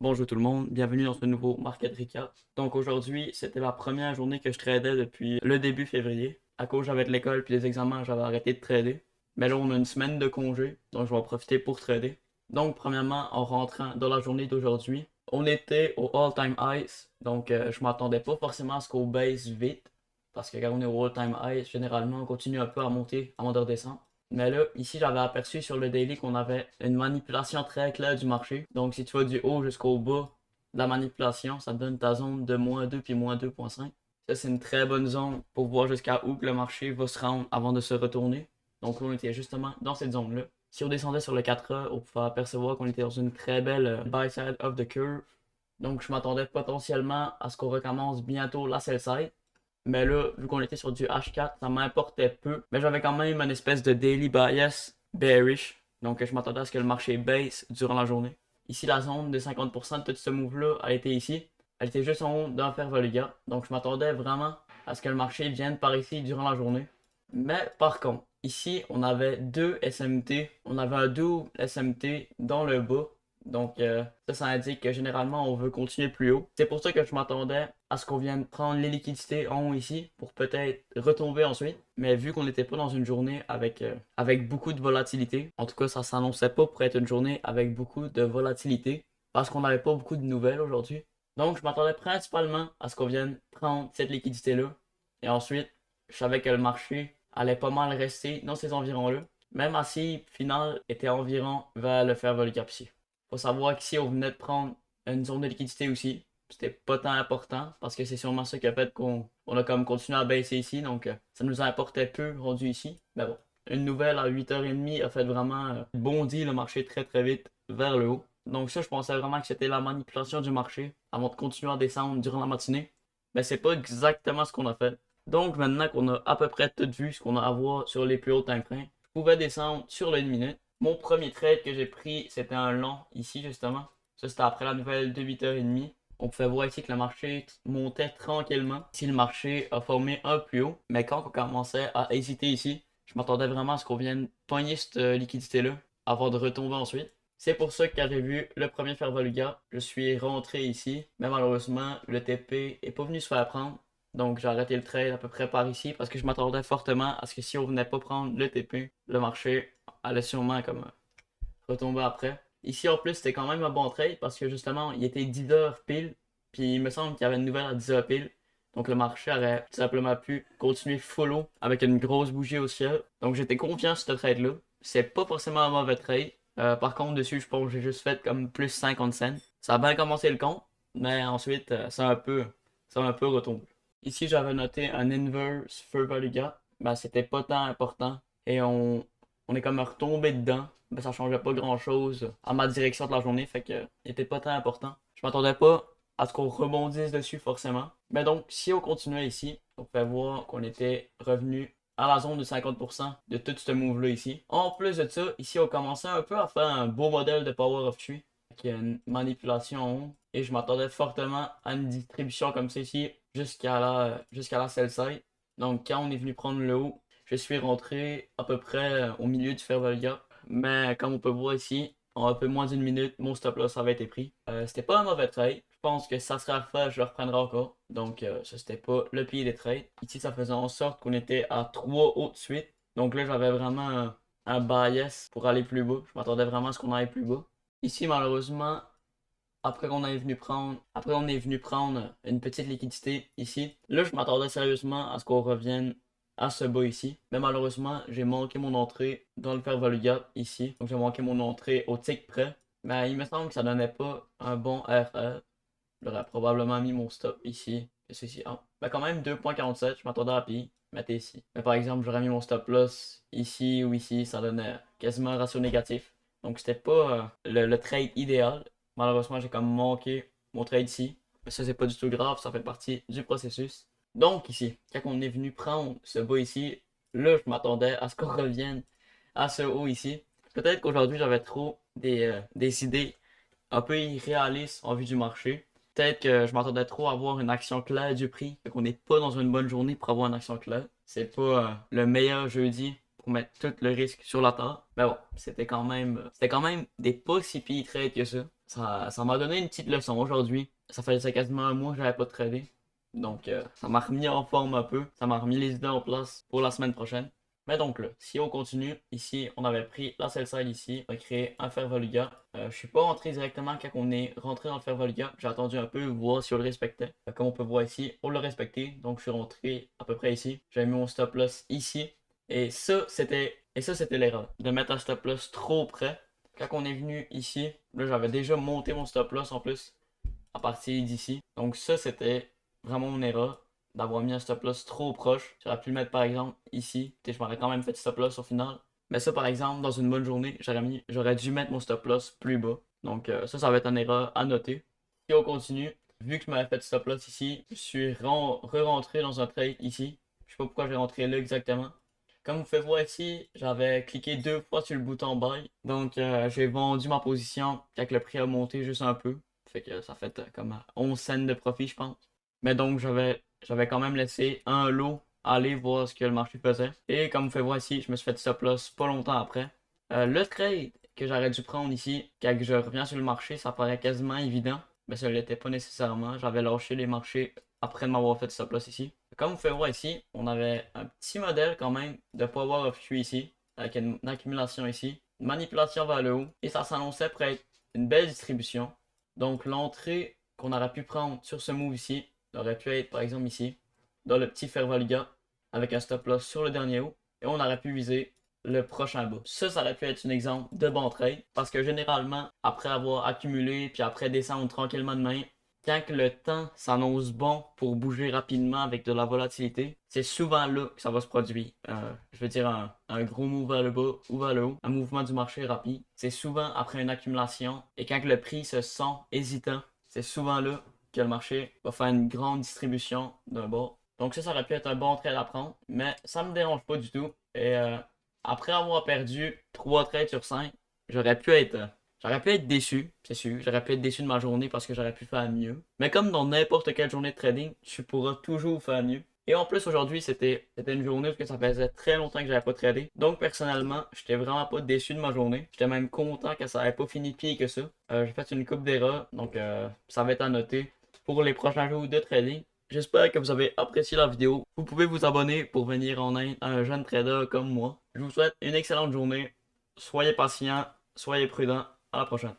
Bonjour tout le monde, bienvenue dans ce nouveau Market Recap. Donc aujourd'hui, c'était la première journée que je tradais depuis le début février. À cause j'avais de l'école puis des examens, j'avais arrêté de trader. Mais là, on a une semaine de congé, donc je vais en profiter pour trader. Donc premièrement, en rentrant dans la journée d'aujourd'hui, on était au all-time highs. Donc je m'attendais pas forcément à ce qu'on baisse vite. Parce que quand on est au all-time highs, généralement on continue un peu à monter avant de redescendre. Mais là, ici, j'avais aperçu sur le daily qu'on avait une manipulation très claire du marché. Donc, si tu vas du haut jusqu'au bas de la manipulation, ça te donne ta zone de -2 puis -2,5. Ça, c'est une très bonne zone pour voir jusqu'à où que le marché va se rendre avant de se retourner. Donc, là, on était justement dans cette zone-là. Si on descendait sur le 4 heures, on pouvait apercevoir qu'on était dans une très belle buy side of the curve. Donc, je m'attendais potentiellement à ce qu'on recommence bientôt la sell side. Mais là, vu qu'on était sur du H4, ça m'importait peu. Mais j'avais quand même une espèce de daily bias bearish. Donc je m'attendais à ce que le marché baisse durant la journée. Ici, la zone de 50% de tout ce move-là a été ici. Elle était juste en haut d'un fer Voliga. Donc je m'attendais vraiment à ce que le marché vienne par ici durant la journée. Mais par contre, ici, on avait deux SMT. On avait un double SMT dans le bas. Donc, ça indique que généralement, on veut continuer plus haut. C'est pour ça que je m'attendais à ce qu'on vienne prendre les liquidités en haut ici pour peut-être retomber ensuite. Mais vu qu'on n'était pas dans une journée avec beaucoup de volatilité, en tout cas, ça s'annonçait pas pour être une journée avec beaucoup de volatilité parce qu'on n'avait pas beaucoup de nouvelles aujourd'hui. Donc, je m'attendais principalement à ce qu'on vienne prendre cette liquidité-là. Et ensuite, je savais que le marché allait pas mal rester dans ces environs-là. Même ma cible finale était environ vers le fair value gap ici. Faut savoir qu'ici, on venait de prendre une zone de liquidité aussi. C'était pas tant important parce que c'est sûrement ça qui a fait qu'on a comme continué à baisser ici. Donc, ça nous importait peu rendu ici. Mais bon, une nouvelle à 8h30 a fait vraiment bondir le marché très très vite vers le haut. Donc, ça, je pensais vraiment que c'était la manipulation du marché avant de continuer à descendre durant la matinée. Mais c'est pas exactement ce qu'on a fait. Donc, maintenant qu'on a à peu près tout vu ce qu'on a à voir sur les plus hauts time frames, je pouvais descendre sur le 1 minute. Mon premier trade que j'ai pris, c'était un long ici justement. Ça, c'était après la nouvelle de 8h30. On pouvait voir ici que le marché montait tranquillement. Ici, le marché a formé un plus haut. Mais quand on commençait à hésiter ici, je m'attendais vraiment à ce qu'on vienne pogner cette liquidité-là avant de retomber ensuite. C'est pour ça que quand j'ai vu le premier faire Volga, je suis rentré ici. Mais malheureusement, le TP est pas venu se faire prendre. Donc j'ai arrêté le trade à peu près par ici parce que je m'attendais fortement à ce que si on venait pas prendre le TP, le marché allait sûrement comme retomber après. Ici en plus c'était quand même un bon trade parce que justement il était 10h pile, puis il me semble qu'il y avait une nouvelle à 10h pile. Donc le marché aurait tout simplement pu continuer follow avec une grosse bougie au ciel. Donc j'étais confiant sur ce trade-là. C'est pas forcément un mauvais trade. Par contre dessus je pense que j'ai juste fait comme plus 50 cents. Ça a bien commencé le compte, mais ensuite ça a un peu retombé. Ici, j'avais noté un inverse Furvaliga. Ben, c'était pas tant important. Et on est comme retombé dedans. Ben, ça changeait pas grand chose à ma direction de la journée. Fait que, il était pas tant important. Je m'attendais pas à ce qu'on rebondisse dessus forcément. Mais donc, si on continuait ici, on pouvait voir qu'on était revenu à la zone de 50% de tout ce move-là ici. En plus de ça, ici, on commençait un peu à faire un beau modèle de Power of Tree qui a une manipulation en haut. Et je m'attendais fortement à une distribution comme ça ici jusqu'à la sell side. Donc quand on est venu prendre le haut, je suis rentré à peu près au milieu du fair value gap. Mais comme on peut voir ici, en un peu moins d'une minute, mon stop loss avait été pris. C'était pas un mauvais trade. Je pense que ça sera refait, je le reprendrai encore. Donc ça c'était pas le pire des trades. Ici ça faisait en sorte qu'on était à 3 hauts de suite. Donc là j'avais vraiment un bias pour aller plus bas. Je m'attendais vraiment à ce qu'on aille plus bas. Ici, malheureusement, après on est venu prendre une petite liquidité ici. Là, je m'attendais sérieusement à ce qu'on revienne à ce bas ici. Mais malheureusement, j'ai manqué mon entrée dans le fair value gap ici. Donc, j'ai manqué mon entrée au tick près. Mais il me semble que ça donnait pas un bon RR. J'aurais probablement mis mon stop ici. Et ceci. Ah, ben quand même 2,47. Je m'attendais à pire. Mettez ici. Mais par exemple, j'aurais mis mon stop loss ici ou ici. Ça donnait quasiment un ratio négatif. Donc c'était pas le trade idéal. Malheureusement, j'ai comme manqué mon trade ici. Mais ça, c'est pas du tout grave. Ça fait partie du processus. Donc ici, quand on est venu prendre ce bas ici, là, je m'attendais à ce qu'on revienne à ce haut ici. Peut-être qu'aujourd'hui, j'avais trop des idées un peu irréaliste en vue du marché. Peut-être que je m'attendais trop à avoir une action claire du prix, fait qu'on n'est pas dans une bonne journée pour avoir une action claire. C'est pas le meilleur jeudi pour mettre tout le risque sur la table. Mais bon, c'était quand même des pas si pires trades que ça. ça m'a donné une petite leçon aujourd'hui. Ça faisait quasiment un mois que j'avais pas tradé. Donc, ça m'a remis en forme un peu. Ça m'a remis les idées en place pour la semaine prochaine. Mais donc là, si on continue, ici, on avait pris la sell side ici, on a créé un Fair Value Gap. Je suis pas rentré directement quand on est rentré dans le Fair Value Gap. J'ai attendu un peu, voir si on le respectait. Comme on peut voir ici, on l'a respecté. Donc, je suis rentré à peu près ici. J'avais mis mon stop loss ici. Et ça, c'était l'erreur. De mettre un stop loss trop près. Quand on est venu ici, là, j'avais déjà monté mon stop loss en plus à partir d'ici. Donc ça, c'était vraiment mon erreur d'avoir mis un stop loss trop proche. J'aurais pu le mettre par exemple ici. Je m'aurais quand même fait stop loss au final. Mais ça, par exemple, dans une bonne journée, j'aurais dû mettre mon stop loss plus bas. Donc ça va être une erreur à noter. Si on continue, vu que je m'avais fait stop loss ici, je suis re-rentré dans un trade ici. Je sais pas pourquoi j'ai rentré là exactement. Comme vous pouvez voir ici, j'avais cliqué 2 fois sur le bouton buy. Donc j'ai vendu ma position quand le prix a monté juste un peu. Fait que ça fait comme 11 cents de profit, je pense. Mais donc j'avais quand même laissé un lot aller voir ce que le marché faisait. Et comme vous pouvez voir ici, je me suis fait stop loss pas longtemps après. Le trade que j'aurais dû prendre ici, quand je reviens sur le marché, ça paraît quasiment évident. Mais ça ne l'était pas nécessairement. J'avais lâché les marchés après de m'avoir fait stop loss ici. Comme vous pouvez voir ici, on avait un petit modèle quand même de Power of Q ici, avec une accumulation ici, une manipulation vers le haut, et ça s'annonçait pour être une belle distribution. Donc l'entrée qu'on aurait pu prendre sur ce move ici aurait pu être par exemple ici, dans le petit Fair Value Gap, avec un stop loss sur le dernier haut, et on aurait pu viser le prochain bas. Ça aurait pu être un exemple de bon trade, parce que généralement, après avoir accumulé, puis après descendre tranquillement de main, quand le temps s'annonce bon pour bouger rapidement avec de la volatilité, c'est souvent là que ça va se produire. Je veux dire un gros move vers le bas ou vers le haut, un mouvement du marché rapide. C'est souvent après une accumulation et quand le prix se sent hésitant, c'est souvent là que le marché va faire une grande distribution d'un bas. Donc ça aurait pu être un bon trade à prendre, mais ça me dérange pas du tout. Et après avoir perdu 3 trades sur 5, j'aurais pu être J'aurais pu être déçu, c'est sûr. J'aurais pu être déçu de ma journée parce que j'aurais pu faire mieux. Mais comme dans n'importe quelle journée de trading, tu pourras toujours faire mieux. Et en plus, aujourd'hui, c'était une journée où ça faisait très longtemps que j'avais pas tradé. Donc, personnellement, j'étais vraiment pas déçu de ma journée. J'étais même content que ça n'avait pas fini pire que ça. J'ai fait une coupe d'erreurs, donc ça va être à noter pour les prochains jours de trading. J'espère que vous avez apprécié la vidéo. Vous pouvez vous abonner pour venir en aide à un jeune trader comme moi. Je vous souhaite une excellente journée. Soyez patient, soyez prudent. À la prochaine.